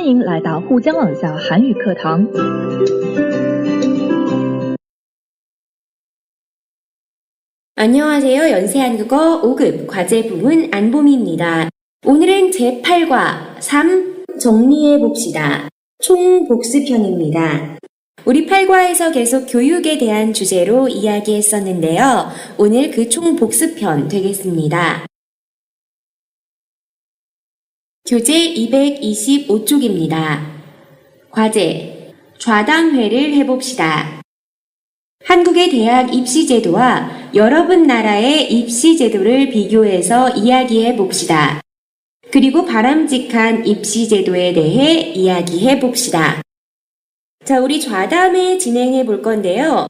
欢迎来到沪江朗校韩语课堂。 안녕하세요. 연세한국어 5급 과제 부문 안봄입니다. 오늘은 제8과 3 정리해 봅시다. 총복습편입니다. 우리 8과에서 계속 교육에 대한 주제로 이야기했었는데요. 오늘 그 총복습편 되겠습니다. 교재 225쪽입니다. 과제, 좌담회를 해봅시다. 한국의 대학 입시제도와 여러분 나라의 입시제도를 비교해서 이야기해 봅시다. 그리고 바람직한 입시제도에 대해 이야기해 봅시다. 자, 우리 좌담회 진행해 볼 건데요.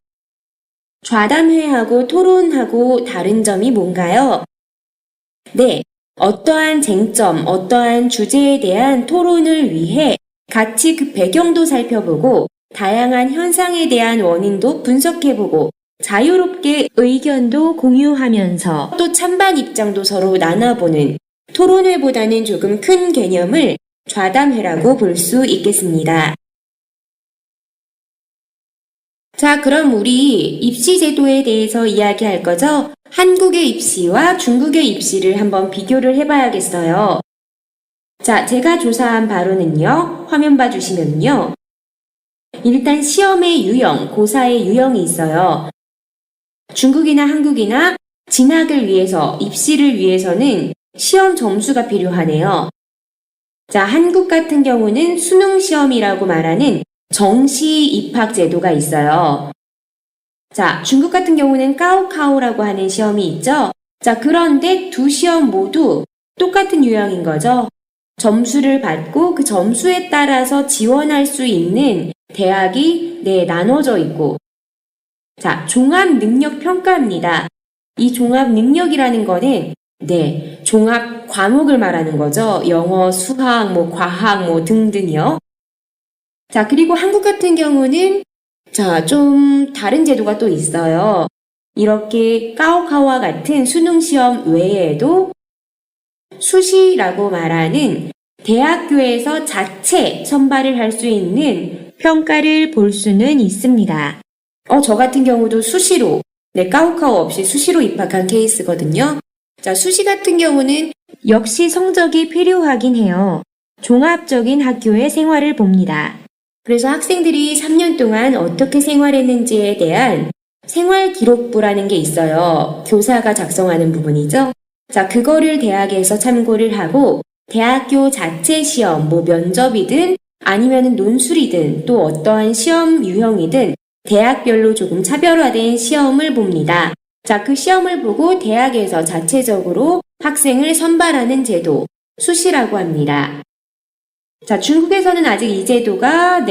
좌담회하고 토론하고 다른 점이 뭔가요? 네, 어떠한 쟁점, 어떠한 주제에 대한 토론을 위해 같이 그 배경도 살펴보고 다양한 현상에 대한 원인도 분석해보고 자유롭게 의견도 공유하면서 또 찬반 입장도 서로 나눠보는 토론회보다는 조금 큰 개념을 좌담회라고 볼 수 있겠습니다. 자, 그럼 우리 입시 제도에 대해서 이야기할 거죠? 한국의 입시와 중국의 입시를 한번 비교를 해봐야겠어요. 자, 제가 조사한 바로는요, 화면 봐주시면요. 일단 시험의 유형, 고사의 유형이 있어요. 중국이나 한국이나 진학을 위해서, 입시를 위해서는 시험 점수가 필요하네요. 자, 한국 같은 경우는 수능 시험이라고 말하는 정시 입학 제도가 있어요. 자, 중국 같은 경우는 까오카오라고 하는 시험이 있죠. 자, 그런데 두 시험 모두 똑같은 유형인 거죠. 점수를 받고 그 점수에 따라서 지원할 수 있는 대학이 나눠져 있고, 자, 종합능력평가입니다. 이 종합능력이라는 거는 종합 과목을 말하는 거죠. 영어, 수학, 과학, 등등이요. 자, 그리고 한국 같은 경우는 좀 다른 제도가 또 있어요. 이렇게 까오카오와 같은 수능 시험 외에도 수시라고 말하는 대학교에서 자체 선발을 할 수 있는 평가를 볼 수는 있습니다. 저 같은 경우도 수시로, 까오카오 없이 수시로 입학한 케이스거든요. 자, 수시 같은 경우는 역시 성적이 필요하긴 해요. 종합적인 학교의 생활을 봅니다. 그래서 학생들이 3년 동안 어떻게 생활했는지에 대한 생활기록부라는 게 있어요. 교사가 작성하는 부분이죠. 자, 그거를 대학에서 참고를 하고 대학교 자체 시험, 면접이든 아니면 논술이든 또 어떠한 시험 유형이든 대학별로 조금 차별화된 시험을 봅니다. 자, 그 시험을 보고 대학에서 자체적으로 학생을 선발하는 제도, 수시라고 합니다. 자, 중국에서는 아직 이 제도가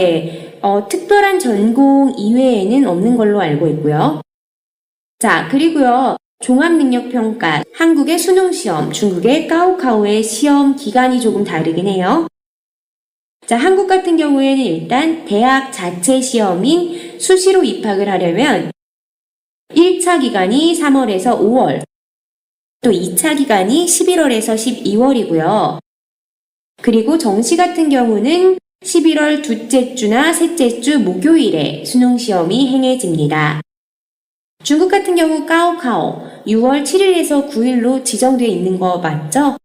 특별한 전공 이외에는 없는 걸로 알고 있고요. 자, 그리고요. 종합능력평가, 한국의 수능시험, 중국의 까오카오의 시험 기간이 조금 다르긴 해요. 자, 한국 같은 경우에는 일단 대학 자체 시험인 수시로 입학을 하려면 1차 기간이 3월에서 5월, 또 2차 기간이 11월에서 12월이고요. 그리고 정시 같은 경우는 11월 둘째 주나 셋째 주 목요일에 수능시험이 행해집니다. 중국 같은 경우 까오카오 6월 7일에서 9일로 지정되어 있는 거 맞죠?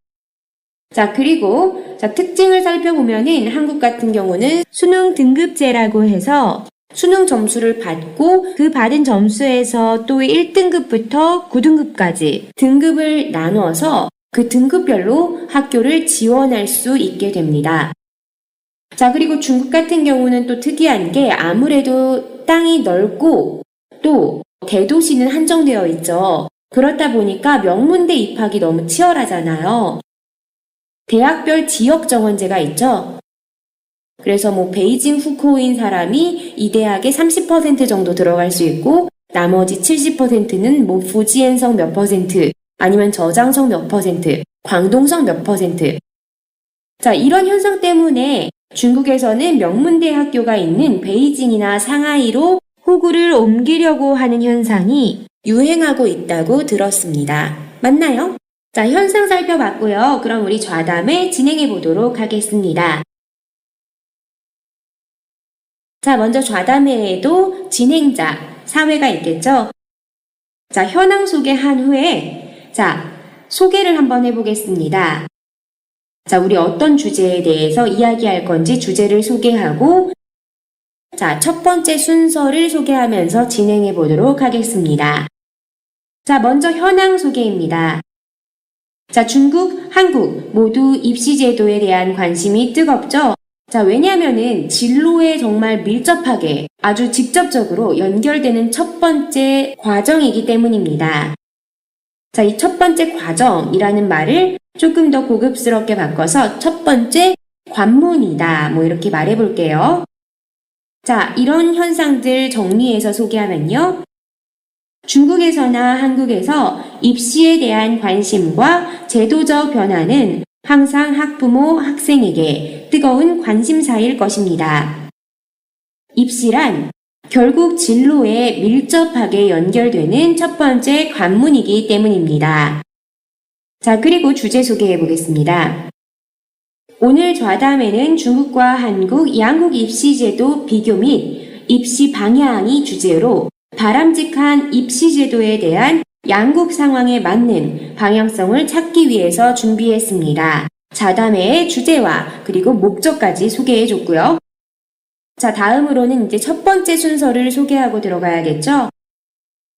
자, 그리고 특징을 살펴보면은 한국 같은 경우는 수능 등급제라고 해서 수능 점수를 받고 그 받은 점수에서 또 1등급부터 9등급까지 등급을 나눠서 그 등급별로 학교를 지원할 수 있게 됩니다. 자, 그리고 중국 같은 경우는 또 특이한 게 아무래도 땅이 넓고 또 대도시는 한정되어 있죠. 그렇다 보니까 명문대 입학이 너무 치열하잖아요. 대학별 지역 정원제가 있죠. 그래서 베이징 후코인 사람이 이 대학에 30% 정도 들어갈 수 있고 나머지 70%는 fujian성 몇 퍼센트 아니면 저장성 몇 퍼센트, 광동성 몇 퍼센트. 자, 이런 현상 때문에 중국에서는 명문대 학교가 있는 베이징이나 상하이로 호구를 옮기려고 하는 현상이 유행하고 있다고 들었습니다. 맞나요? 자, 현상 살펴봤고요. 그럼 우리 좌담회 진행해 보도록 하겠습니다. 자, 먼저 좌담회에도 진행자, 사회가 있겠죠? 자, 현황 소개한 후에, 자, 소개를 한번 해보겠습니다. 자, 우리 어떤 주제에 대해서 이야기할 건지 주제를 소개하고, 자, 첫 번째 순서를 소개하면서 진행해 보도록 하겠습니다. 자, 먼저 현황 소개입니다. 자, 중국, 한국 모두 입시 제도에 대한 관심이 뜨겁죠? 자, 왜냐하면은 진로에 정말 밀접하게 아주 직접적으로 연결되는 첫 번째 과정이기 때문입니다. 자, 이 첫 번째 과정이라는 말을 조금 더 고급스럽게 바꿔서 첫 번째 관문이다. 뭐 이렇게 말해 볼게요. 자, 이런 현상들 정리해서 소개하면요. 중국에서나 한국에서 입시에 대한 관심과 제도적 변화는 항상 학부모, 학생에게 뜨거운 관심사일 것입니다. 입시란 결국 진로에 밀접하게 연결되는 첫 번째 관문이기 때문입니다. 자, 그리고 주제 소개해 보겠습니다. 오늘 좌담회는 중국과 한국 양국 입시제도 비교 및 입시 방향이 주제로 바람직한 입시제도에 대한 양국 상황에 맞는 방향성을 찾기 위해서 준비했습니다. 좌담회의 주제와 그리고 목적까지 소개해 줬고요. 자, 다음으로는 이제 첫 번째 순서를 소개하고 들어가야겠죠?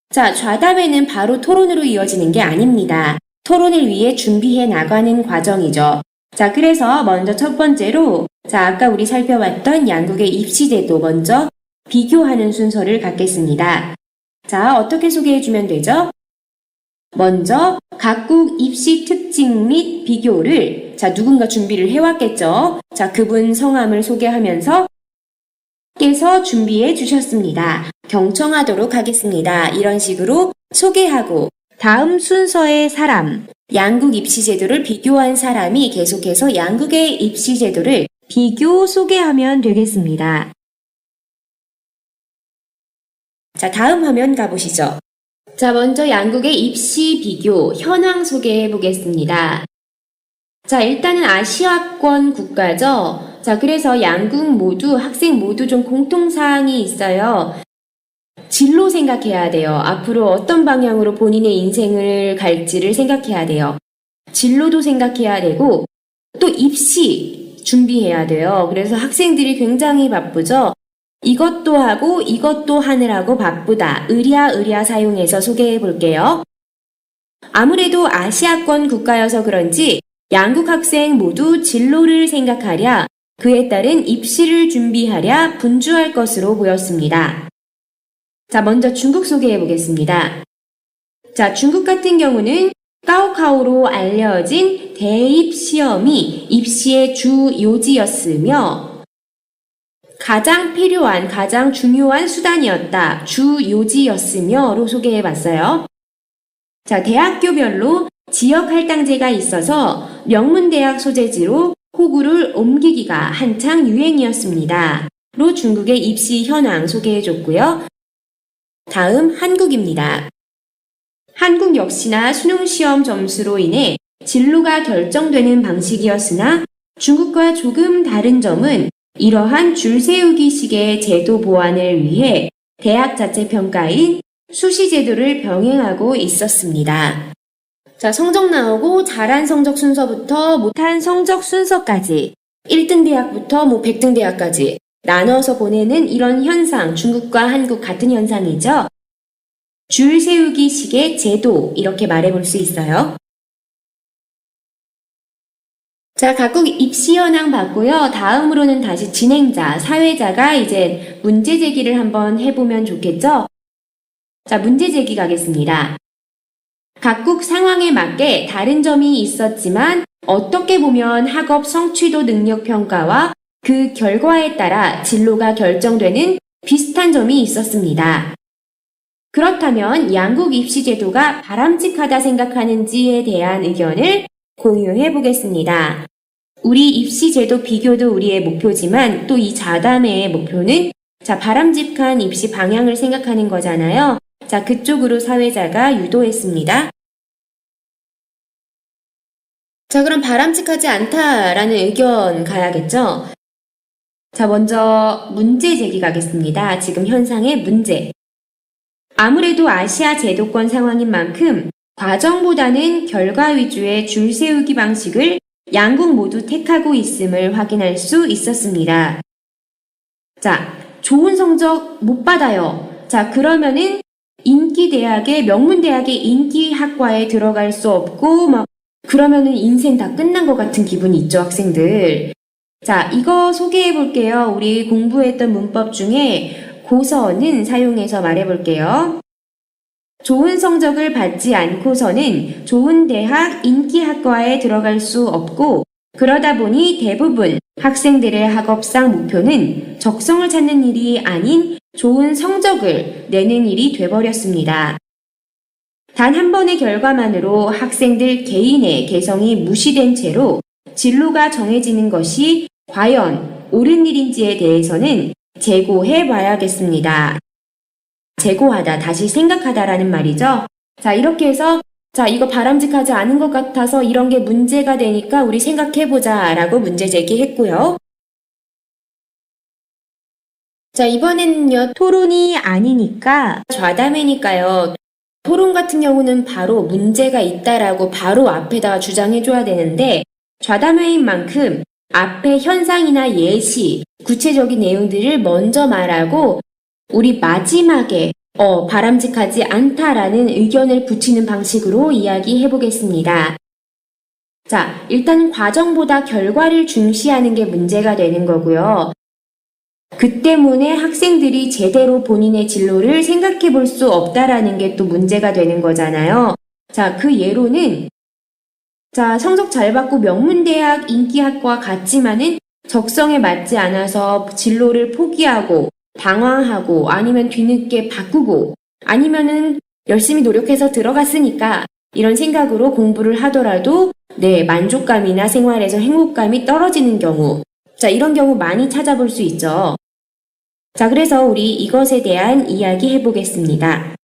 자, 좌담회는 바로 토론으로 이어지는 게 아닙니다. 토론을 위해 준비해 나가는 과정이죠. 자, 그래서 먼저 첫 번째로, 자, 아까 우리 살펴봤던 양국의 입시제도 먼저 비교하는 순서를 갖겠습니다. 자, 어떻게 소개해주면 되죠? 먼저 각국 입시 특징 및 비교를, 자, 누군가 준비를 해왔겠죠? 자, 그분 성함을 소개하면서 께서 준비해 주셨습니다. 경청하도록 하겠습니다. 이런 식으로 소개하고 다음 순서의 사람, 양국 입시제도를 비교한 사람이 계속해서 양국의 입시제도를 비교 소개하면 되겠습니다. 자, 다음 화면 가보시죠. 자, 먼저 양국의 입시 비교 현황 소개해 보겠습니다. 자, 일단은 아시아권 국가죠. 자, 그래서 양국 모두, 학생 모두 좀 공통사항이 있어요. 진로 생각해야 돼요. 앞으로 어떤 방향으로 본인의 인생을 갈지를 생각해야 돼요. 진로도 생각해야 되고, 또 입시 준비해야 돼요. 그래서 학생들이 굉장히 바쁘죠. 이것도 하고 이것도 하느라고 바쁘다. 의랴 사용해서 소개해 볼게요. 아무래도 아시아권 국가여서 그런지 양국 학생 모두 진로를 생각하랴, 그에 따른 입시를 준비하랴 분주할 것으로 보였습니다. 자, 먼저 중국 소개해 보겠습니다. 자, 중국 같은 경우는 까오카오로 알려진 대입 시험이 입시의 주 요지였으며 가장 필요한, 가장 중요한 수단이었다. 주 요지였으며로 소개해 봤어요. 자, 대학교별로 지역 할당제가 있어서 명문대학 소재지로 호구를 옮기기가 한창 유행이었습니다. 로 중국의 입시 현황 소개해 줬고요. 다음 한국입니다. 한국 역시나 수능시험 점수로 인해 진로가 결정되는 방식이었으나 중국과 조금 다른 점은 이러한 줄 세우기식의 제도 보완을 위해 대학 자체 평가인 수시제도를 병행하고 있었습니다. 자, 성적 나오고 잘한 성적 순서부터 못한 성적 순서까지 1등 대학부터 100등 대학까지 나눠서 보내는 이런 현상, 중국과 한국 같은 현상이죠. 줄 세우기식의 제도, 이렇게 말해볼 수 있어요. 자, 각국 입시 현황 봤고요. 다음으로는 다시 진행자, 사회자가 이제 문제 제기를 한번 해보면 좋겠죠? 자, 문제 제기 가겠습니다. 각국 상황에 맞게 다른 점이 있었지만 어떻게 보면 학업 성취도 능력 평가와 그 결과에 따라 진로가 결정되는 비슷한 점이 있었습니다. 그렇다면 양국 입시 제도가 바람직하다 생각하는지에 대한 의견을 공유해 보겠습니다. 우리 입시 제도 비교도 우리의 목표지만 또 이 좌담회의 목표는 자, 바람직한 입시 방향을 생각하는 거잖아요. 자, 그쪽으로 사회자가 유도했습니다. 자, 그럼 바람직하지 않다라는 의견 가야겠죠? 자, 먼저 문제 제기 가겠습니다. 지금 현상의 문제. 아무래도 아시아 제도권 상황인 만큼 과정보다는 결과 위주의 줄 세우기 방식을 양국 모두 택하고 있음을 확인할 수 있었습니다. 자, 좋은 성적 못 받아요. 자, 그러면은 명문대학의 인기학과에 들어갈 수 없고, 그러면은 인생 다 끝난 것 같은 기분이 있죠, 학생들. 자, 이거 소개해 볼게요. 우리 공부했던 문법 중에 고서는 사용해서 말해 볼게요. 좋은 성적을 받지 않고서는 좋은 대학 인기학과에 들어갈 수 없고, 그러다 보니 대부분 학생들의 학업상 목표는 적성을 찾는 일이 아닌 좋은 성적을 내는 일이 돼버렸습니다. 단 한 번의 결과만으로 학생들 개인의 개성이 무시된 채로 진로가 정해지는 것이 과연 옳은 일인지에 대해서는 재고해 봐야겠습니다. 재고하다, 다시 생각하다라는 말이죠. 자, 이렇게 해서 이거 바람직하지 않은 것 같아서 이런 게 문제가 되니까 우리 생각해보자 라고 문제 제기했고요. 자, 이번에는요, 토론이 아니니까 좌담회니까요. 토론 같은 경우는 바로 문제가 있다라고 바로 앞에다 주장해줘야 되는데, 좌담회인 만큼 앞에 현상이나 예시, 구체적인 내용들을 먼저 말하고 우리 마지막에 바람직하지 않다라는 의견을 붙이는 방식으로 이야기해 보겠습니다. 자, 일단 과정보다 결과를 중시하는 게 문제가 되는 거고요. 그 때문에 학생들이 제대로 본인의 진로를 생각해 볼 수 없다라는 게 또 문제가 되는 거잖아요. 자, 그 예로는 성적 잘 받고 명문대학 인기학과 갔지만은 적성에 맞지 않아서 진로를 포기하고 방황하고 아니면 뒤늦게 바꾸고 아니면은 열심히 노력해서 들어갔으니까 이런 생각으로 공부를 하더라도 만족감이나 생활에서 행복감이 떨어지는 경우, 이런 경우 많이 찾아볼 수 있죠. 자, 그래서 우리 이것에 대한 이야기 해보겠습니다.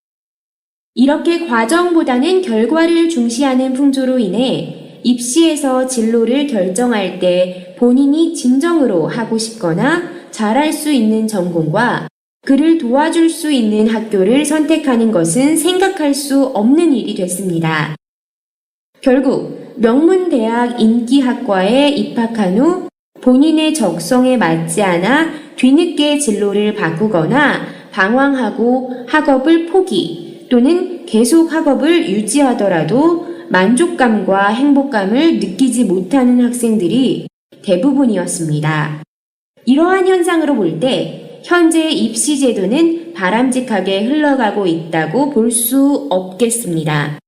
이렇게 과정보다는 결과를 중시하는 풍조로 인해 입시에서 진로를 결정할 때 본인이 진정으로 하고 싶거나 잘할 수 있는 전공과 그를 도와줄 수 있는 학교를 선택하는 것은 생각할 수 없는 일이 됐습니다. 결국 명문대학 인기학과에 입학한 후 본인의 적성에 맞지 않아 뒤늦게 진로를 바꾸거나 방황하고 학업을 포기 또는 계속 학업을 유지하더라도 만족감과 행복감을 느끼지 못하는 학생들이 대부분이었습니다. 이러한 현상으로 볼 때 현재 입시 제도는 바람직하게 흘러가고 있다고 볼 수 없겠습니다.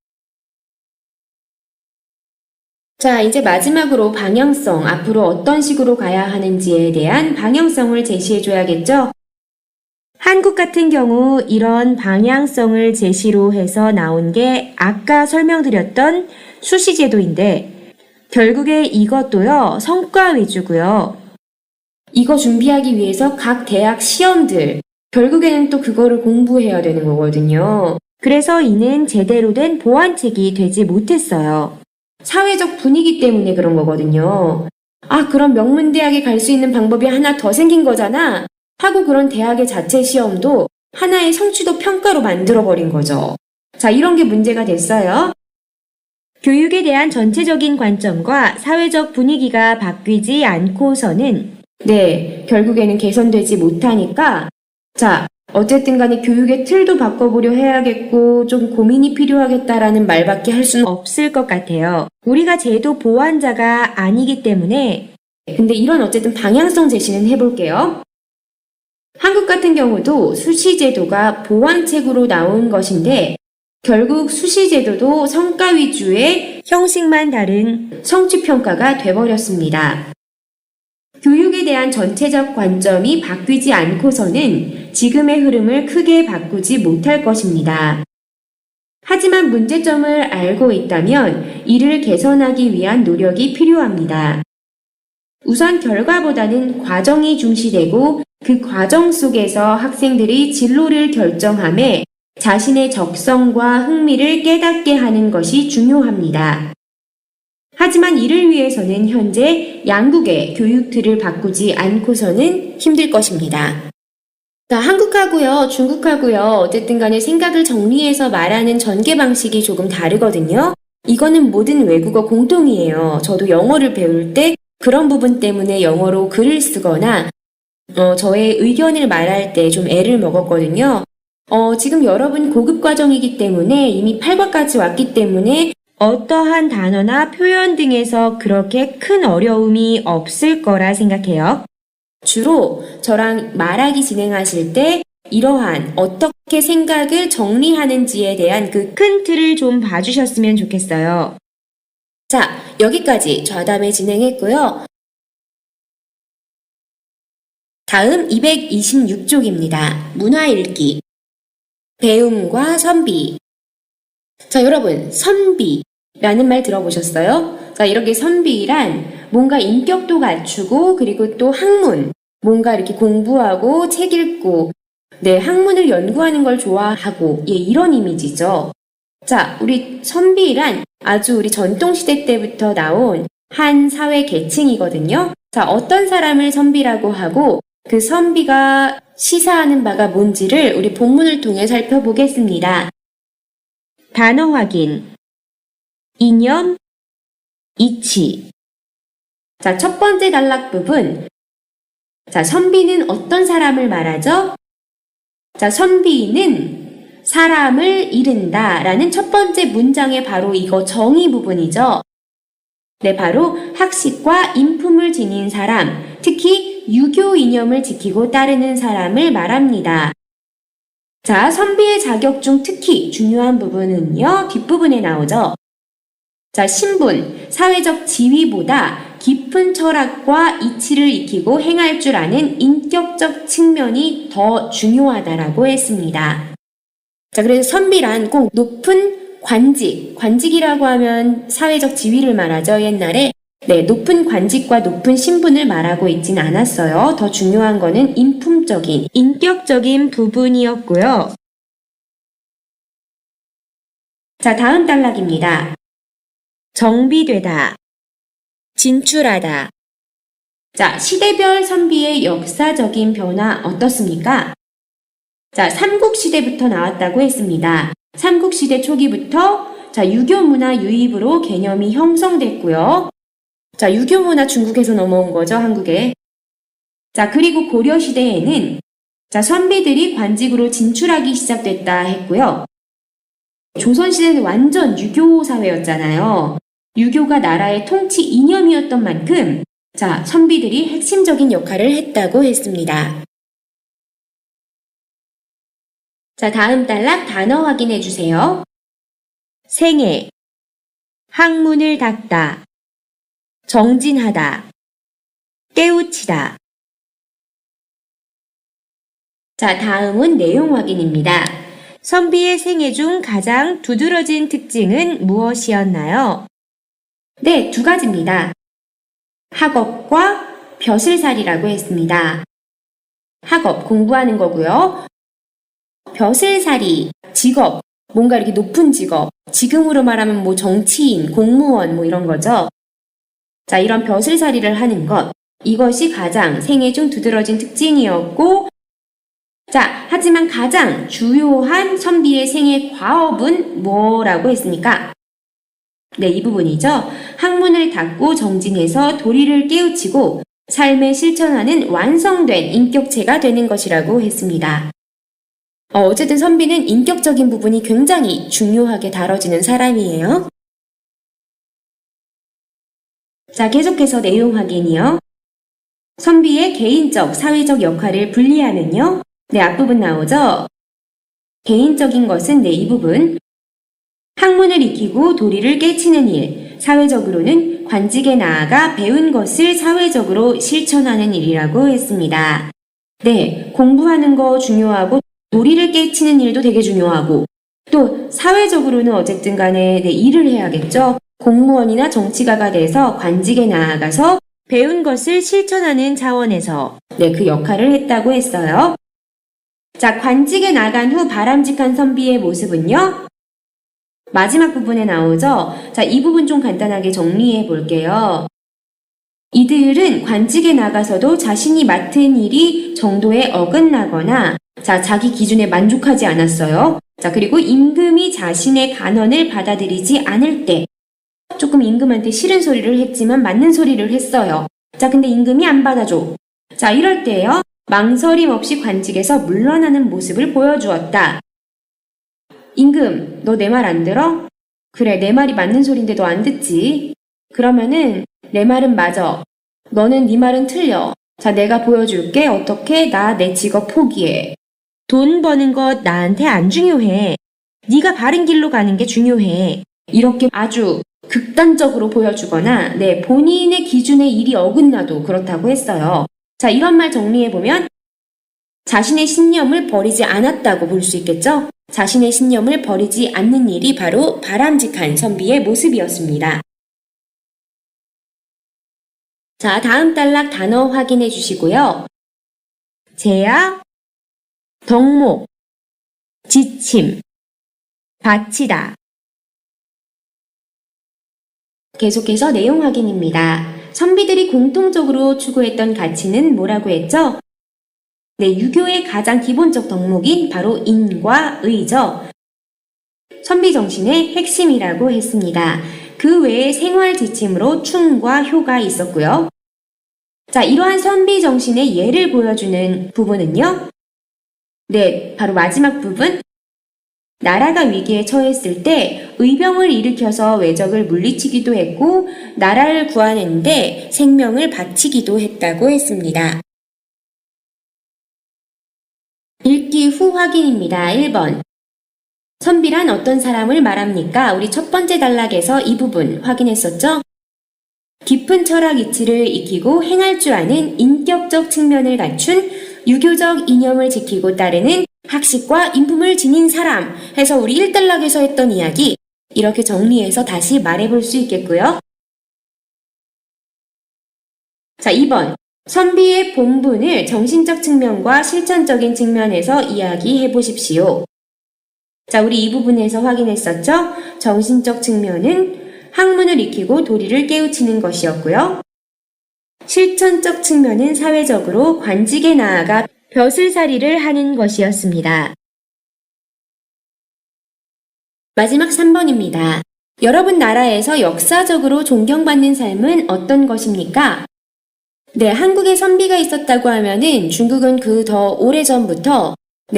자, 이제 마지막으로 방향성, 앞으로 어떤 식으로 가야 하는지에 대한 방향성을 제시해 줘야겠죠? 한국 같은 경우 이런 방향성을 제시로 해서 나온 게 아까 설명드렸던 수시제도인데 결국에 이것도요, 성과 위주고요. 이거 준비하기 위해서 각 대학 시험들, 결국에는 또 그거를 공부해야 되는 거거든요. 그래서 이는 제대로 된 보완책이 되지 못했어요. 사회적 분위기 때문에 그런 거거든요. 그럼 명문대학에 갈 수 있는 방법이 하나 더 생긴 거잖아 하고 그런 대학의 자체 시험도 하나의 성취도 평가로 만들어버린 거죠. 자, 이런 게 문제가 됐어요. 교육에 대한 전체적인 관점과 사회적 분위기가 바뀌지 않고서는 결국에는 개선되지 못하니까 어쨌든 간에 교육의 틀도 바꿔보려 해야겠고 좀 고민이 필요하겠다라는 말밖에 할 수는 없을 것 같아요. 우리가 제도 보완자가 아니기 때문에 근데 이런 어쨌든 방향성 제시는 해볼게요. 한국 같은 경우도 수시제도가 보완책으로 나온 것인데 결국 수시제도도 성과 위주의 형식만 다른 성취평가가 돼버렸습니다. 교육에 대한 전체적 관점이 바뀌지 않고서는 지금의 흐름을 크게 바꾸지 못할 것입니다. 하지만 문제점을 알고 있다면 이를 개선하기 위한 노력이 필요합니다. 우선 결과보다는 과정이 중시되고 그 과정 속에서 학생들이 진로를 결정함에 자신의 적성과 흥미를 깨닫게 하는 것이 중요합니다. 하지만 이를 위해서는 현재 양국의 교육 틀을 바꾸지 않고서는 힘들 것입니다. 자, 한국하고요, 중국하고요, 어쨌든 간에 생각을 정리해서 말하는 전개 방식이 조금 다르거든요. 이거는 모든 외국어 공통이에요. 저도 영어를 배울 때 그런 부분 때문에 영어로 글을 쓰거나 저의 의견을 말할 때 좀 애를 먹었거든요. 지금 여러분 고급 과정이기 때문에 이미 8과까지 왔기 때문에 어떠한 단어나 표현 등에서 그렇게 큰 어려움이 없을 거라 생각해요. 주로 저랑 말하기 진행하실 때 이러한 어떻게 생각을 정리하는지에 대한 그 큰 틀을 좀 봐주셨으면 좋겠어요. 자, 여기까지 좌담회 진행했고요. 다음 226쪽입니다. 문화 읽기. 배움과 선비. 자, 여러분, 선비라는 말 들어보셨어요? 자, 이렇게 선비란 뭔가 인격도 갖추고 그리고 또 학문, 뭔가 이렇게 공부하고 책 읽고 학문을 연구하는 걸 좋아하고 이런 이미지죠. 자, 우리 선비란 아주 우리 전통시대 때부터 나온 한 사회 계층이거든요. 자, 어떤 사람을 선비라고 하고 그 선비가 시사하는 바가 뭔지를 우리 본문을 통해 살펴보겠습니다. 단어 확인. 이념, 이치. 자, 첫 번째 단락 부분. 자, 선비는 어떤 사람을 말하죠? 자, 선비는 사람을 이른다 라는 첫 번째 문장의 바로 이거 정의 부분이죠. 네, 바로 학식과 인품을 지닌 사람, 특히 유교 이념을 지키고 따르는 사람을 말합니다. 자, 선비의 자격 중 특히 중요한 부분은요, 뒷부분에 나오죠. 자, 신분, 사회적 지위보다 깊은 철학과 이치를 익히고 행할 줄 아는 인격적 측면이 더 중요하다라고 했습니다. 자, 그래서 선비란 꼭 높은 관직이라고 하면 사회적 지위를 말하죠, 옛날에. 네, 높은 관직과 높은 신분을 말하고 있진 않았어요. 더 중요한 거는 인품적인, 인격적인 부분이었고요. 자, 다음 단락입니다. 정비되다, 진출하다. 자, 시대별 선비의 역사적인 변화 어떻습니까? 자, 삼국시대부터 나왔다고 했습니다. 삼국시대 초기부터 유교 문화 유입으로 개념이 형성됐고요. 자, 유교 문화 중국에서 넘어온 거죠, 한국에. 자, 그리고 고려시대에는 선비들이 관직으로 진출하기 시작됐다 했고요. 조선시대는 완전 유교 사회였잖아요. 유교가 나라의 통치 이념이었던 만큼 선비들이 핵심적인 역할을 했다고 했습니다. 자, 다음 단락 단어 확인해 주세요. 생애, 학문을 닦다, 정진하다, 깨우치다. 자, 다음은 내용 확인입니다. 선비의 생애 중 가장 두드러진 특징은 무엇이었나요? 네, 두 가지입니다. 학업과 벼슬살이라고 했습니다. 학업, 공부하는 거고요. 벼슬살이, 직업, 뭔가 이렇게 높은 직업, 지금으로 말하면 뭐 정치인, 공무원 뭐 이런 거죠. 자, 이런 벼슬살이를 하는 것, 이것이 가장 생애 중 두드러진 특징이었고, 자, 하지만 가장 주요한 선비의 생애 과업은 뭐라고 했습니까? 네, 이 부분이죠. 학문을 닦고 정진해서 도리를 깨우치고 삶에 실천하는 완성된 인격체가 되는 것이라고 했습니다. 어쨌든 선비는 인격적인 부분이 굉장히 중요하게 다뤄지는 사람이에요. 자, 계속해서 내용 확인이요. 선비의 개인적, 사회적 역할을 분리하면요. 네, 앞부분 나오죠? 개인적인 것은 이 부분. 학문을 익히고 도리를 깨치는 일, 사회적으로는 관직에 나아가 배운 것을 사회적으로 실천하는 일이라고 했습니다. 네, 공부하는 거 중요하고 도리를 깨치는 일도 되게 중요하고 또 사회적으로는 어쨌든 간에 일을 해야겠죠. 공무원이나 정치가가 돼서 관직에 나아가서 배운 것을 실천하는 차원에서 그 역할을 했다고 했어요. 자, 관직에 나간 후 바람직한 선비의 모습은요. 마지막 부분에 나오죠? 자, 이 부분 좀 간단하게 정리해 볼게요. 이들은 관직에 나가서도 자신이 맡은 일이 정도에 어긋나거나 자, 자기 기준에 만족하지 않았어요. 자, 그리고 임금이 자신의 간언을 받아들이지 않을 때 조금 임금한테 싫은 소리를 했지만 맞는 소리를 했어요. 자, 근데 임금이 안 받아줘. 자, 이럴 때요. 망설임 없이 관직에서 물러나는 모습을 보여주었다. 임금, 너 내 말 안 들어? 그래, 내 말이 맞는 소린데 너 안 듣지? 그러면은 내 말은 맞아. 너는 네 말은 틀려. 자, 내가 보여줄게. 어떻게? 나 내 직업 포기해. 돈 버는 것 나한테 안 중요해. 네가 바른 길로 가는 게 중요해. 이렇게 아주 극단적으로 보여주거나 본인의 기준에 일이 어긋나도 그렇다고 했어요. 자, 이런 말 정리해보면 자신의 신념을 버리지 않았다고 볼 수 있겠죠? 자신의 신념을 버리지 않는 일이 바로 바람직한 선비의 모습이었습니다. 자, 다음 단락 단어 확인해 주시고요. 제약, 덕목, 지침, 바치다. 계속해서 내용 확인입니다. 선비들이 공통적으로 추구했던 가치는 뭐라고 했죠? 네, 유교의 가장 기본적 덕목인 바로 인과 의죠. 선비 정신의 핵심이라고 했습니다. 그 외에 생활 지침으로 충과 효가 있었고요. 자, 이러한 선비 정신의 예를 보여주는 부분은요. 네, 바로 마지막 부분. 나라가 위기에 처했을 때 의병을 일으켜서 외적을 물리치기도 했고 나라를 구하는데 생명을 바치기도 했다고 했습니다. 읽기 후 확인입니다. 1번. 선비란 어떤 사람을 말합니까? 우리 첫 번째 단락에서 이 부분 확인했었죠? 깊은 철학 이치를 익히고 행할 줄 아는 인격적 측면을 갖춘 유교적 이념을 지키고 따르는 학식과 인품을 지닌 사람 해서 우리 1단락에서 했던 이야기 이렇게 정리해서 다시 말해볼 수 있겠고요. 자, 2번. 선비의 본분을 정신적 측면과 실천적인 측면에서 이야기해 보십시오. 자, 우리 이 부분에서 확인했었죠? 정신적 측면은 학문을 익히고 도리를 깨우치는 것이었고요. 실천적 측면은 사회적으로 관직에 나아가 벼슬살이를 하는 것이었습니다. 마지막 3번입니다. 여러분 나라에서 역사적으로 존경받는 삶은 어떤 것입니까? 네, 한국에 선비가 있었다고 하면은 중국은 그 더 오래전부터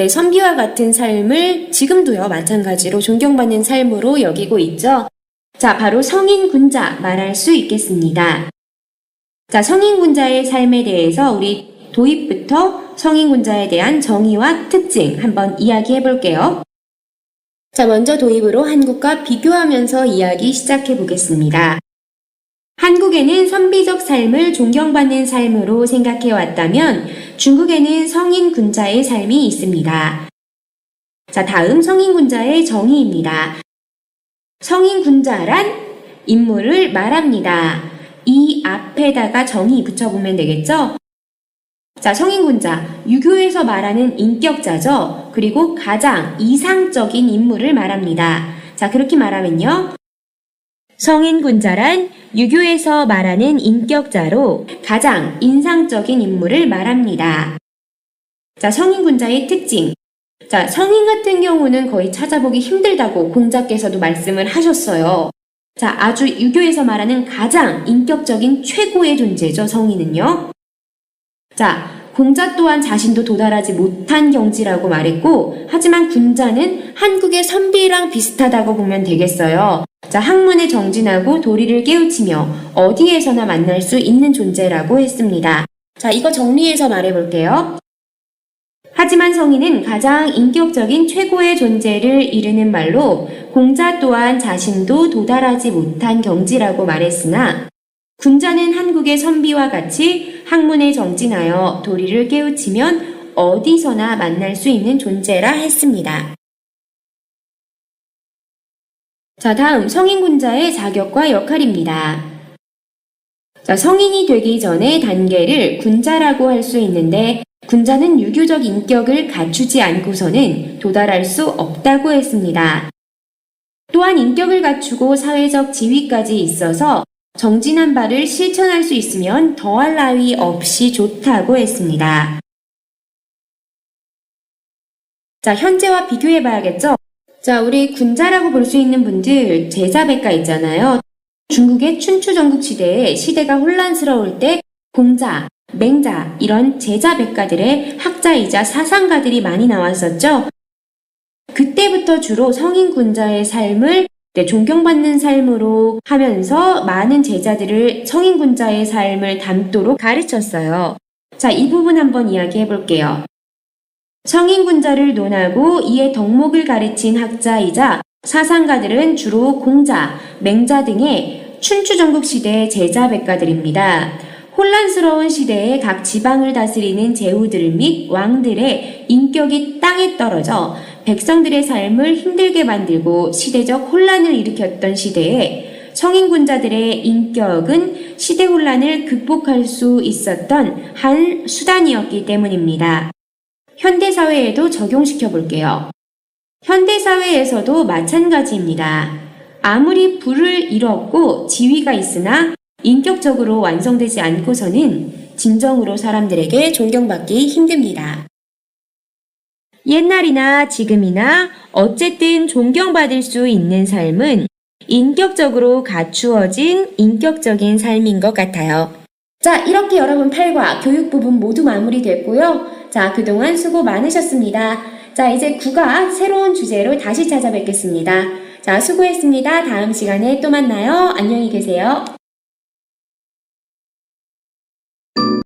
선비와 같은 삶을 지금도요, 마찬가지로 존경받는 삶으로 여기고 있죠. 자, 바로 성인군자 말할 수 있겠습니다. 자, 성인군자의 삶에 대해서 우리 도입부터 성인군자에 대한 정의와 특징 한번 이야기해 볼게요. 자, 먼저 도입으로 한국과 비교하면서 이야기 시작해 보겠습니다. 한국에는 선비적 삶을 존경받는 삶으로 생각해 왔다면 중국에는 성인군자의 삶이 있습니다. 자, 다음 성인군자의 정의입니다. 성인군자란 인물을 말합니다. 이 앞에다가 정의 붙여보면 되겠죠? 자, 성인군자, 유교에서 말하는 인격자죠. 그리고 가장 이상적인 인물을 말합니다. 자, 그렇게 말하면요. 성인군자란 유교에서 말하는 인격자로 가장 인상적인 인물을 말합니다. 자, 성인군자의 특징. 자, 성인 같은 경우는 거의 찾아보기 힘들다고 공자께서도 말씀을 하셨어요. 자, 아주 유교에서 말하는 가장 인격적인 최고의 존재죠, 성인은요. 자, 공자 또한 자신도 도달하지 못한 경지라고 말했고, 하지만 군자는 한국의 선비랑 비슷하다고 보면 되겠어요. 자, 학문에 정진하고 도리를 깨우치며 어디에서나 만날 수 있는 존재라고 했습니다. 자, 이거 정리해서 말해볼게요. 하지만 성인은 가장 인격적인 최고의 존재를 이르는 말로 공자 또한 자신도 도달하지 못한 경지라고 말했으나 군자는 한국의 선비와 같이 학문에 정진하여 도리를 깨우치면 어디서나 만날 수 있는 존재라 했습니다. 자, 다음 성인군자의 자격과 역할입니다. 자, 성인이 되기 전의 단계를 군자라고 할 수 있는데 군자는 유교적 인격을 갖추지 않고서는 도달할 수 없다고 했습니다. 또한 인격을 갖추고 사회적 지위까지 있어서 정진한 바를 실천할 수 있으면 더할 나위 없이 좋다고 했습니다. 자, 현재와 비교해 봐야겠죠? 자, 우리 군자라고 볼 수 있는 분들 제자백가 있잖아요. 중국의 춘추 전국시대에 시대가 혼란스러울 때 공자, 맹자 이런 제자백가들의 학자이자 사상가들이 많이 나왔었죠. 그때부터 주로 성인 군자의 삶을 존경받는 삶으로 하면서 많은 제자들을 성인 군자의 삶을 담도록 가르쳤어요. 자, 이 부분 한번 이야기해 볼게요. 성인 군자를 논하고 이에 덕목을 가르친 학자이자 사상가들은 주로 공자, 맹자 등의 춘추 전국 시대의 제자백가들입니다. 혼란스러운 시대에 각 지방을 다스리는 제후들 및 왕들의 인격이 땅에 떨어져 백성들의 삶을 힘들게 만들고 시대적 혼란을 일으켰던 시대에 성인군자들의 인격은 시대 혼란을 극복할 수 있었던 한 수단이었기 때문입니다. 현대사회에도 적용시켜 볼게요. 현대사회에서도 마찬가지입니다. 아무리 부를 이뤘고 지위가 있으나 인격적으로 완성되지 않고서는 진정으로 사람들에게 존경받기 힘듭니다. 옛날이나 지금이나 어쨌든 존경받을 수 있는 삶은 인격적으로 갖추어진 인격적인 삶인 것 같아요. 자, 이렇게 여러분 8과 교육 부분 모두 마무리됐고요. 자, 그동안 수고 많으셨습니다. 자, 이제 9가 새로운 주제로 다시 찾아뵙겠습니다. 자, 수고했습니다. 다음 시간에 또 만나요. 안녕히 계세요.